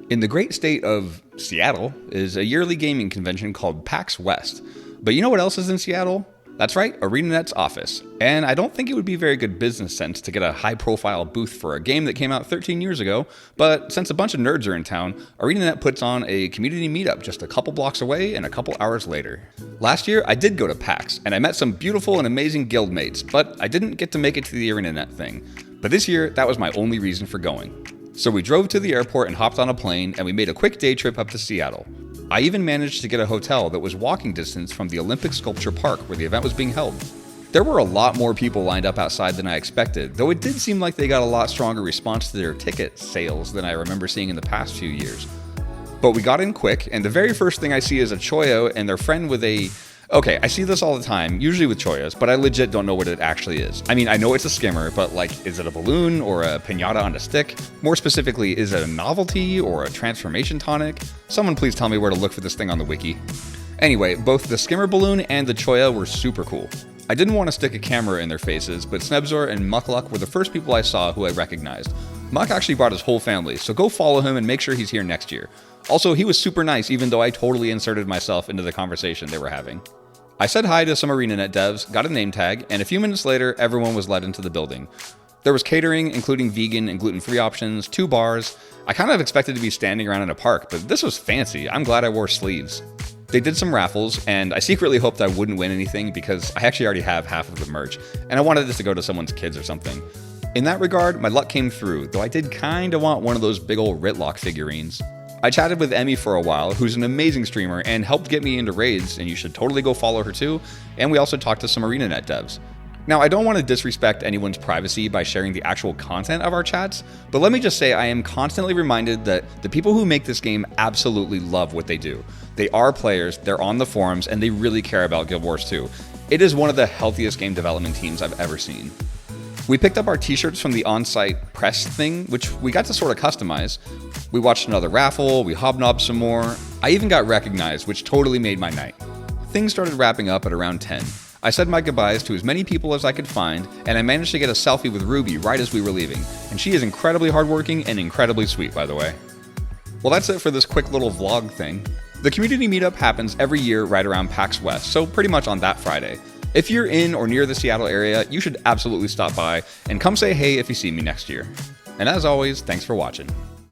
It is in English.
In the great state of Seattle is a yearly gaming convention called PAX West. But you know what else is in Seattle? That's right, ArenaNet's office. And I don't think it would be very good business sense to get a high-profile booth for a game that came out 13 years ago, but since a bunch of nerds are in town, ArenaNet puts on a community meetup just a couple blocks away and a couple hours later. Last year, I did go to PAX, and I met some beautiful and amazing guildmates, but I didn't get to make it to the ArenaNet thing. But this year, that was my only reason for going. So we drove to the airport and hopped on a plane, and we made a quick day trip up to Seattle. I even managed to get a hotel that was walking distance from the Olympic Sculpture Park where the event was being held. There were a lot more people lined up outside than I expected, though it did seem like they got a lot stronger response to their ticket sales than I remember seeing in the past few years. But we got in quick, and the very first thing I see is a Choyo and their friend with a... Okay, I see this all the time, usually with Choyos, but I legit don't know what it actually is. I mean, I know it's a skimmer, but like, is it a balloon or a piñata on a stick? More specifically, is it a novelty or a transformation tonic? Someone please tell me where to look for this thing on the wiki. Anyway, both the skimmer balloon and the Choyo were super cool. I didn't want to stick a camera in their faces, but Snebzor and Mukluk were the first people I saw who I recognized. Muck actually brought his whole family, so go follow him and make sure he's here next year. Also, he was super nice even though I totally inserted myself into the conversation they were having. I said hi to some ArenaNet devs, got a name tag, and a few minutes later, everyone was led into the building. There was catering, including vegan and gluten-free options, 2 bars. I kind of expected to be standing around in a park, but this was fancy. I'm glad I wore sleeves. They did some raffles, and I secretly hoped I wouldn't win anything because I actually already have half of the merch, and I wanted this to go to someone's kids or something. In that regard, my luck came through, though I did kinda want one of those big ol' Ritlock figurines. I chatted with Emmy for a while, who's an amazing streamer and helped get me into raids, and you should totally go follow her too, and we also talked to some ArenaNet devs. Now, I don't want to disrespect anyone's privacy by sharing the actual content of our chats, but let me just say I am constantly reminded that the people who make this game absolutely love what they do. They are players, they're on the forums, and they really care about Guild Wars 2. It is one of the healthiest game development teams I've ever seen. We picked up our t-shirts from the on-site press thing, which we got to sort of customize. We watched another raffle, we hobnobbed some more. I even got recognized, which totally made my night. Things started wrapping up at around 10. I said my goodbyes to as many people as I could find, and I managed to get a selfie with Ruby right as we were leaving. And she is incredibly hardworking and incredibly sweet, by the way. Well, that's it for this quick little vlog thing. The community meetup happens every year right around PAX West, so pretty much on that Friday. If you're in or near the Seattle area, you should absolutely stop by and come say hey if you see me next year. And as always, thanks for watching.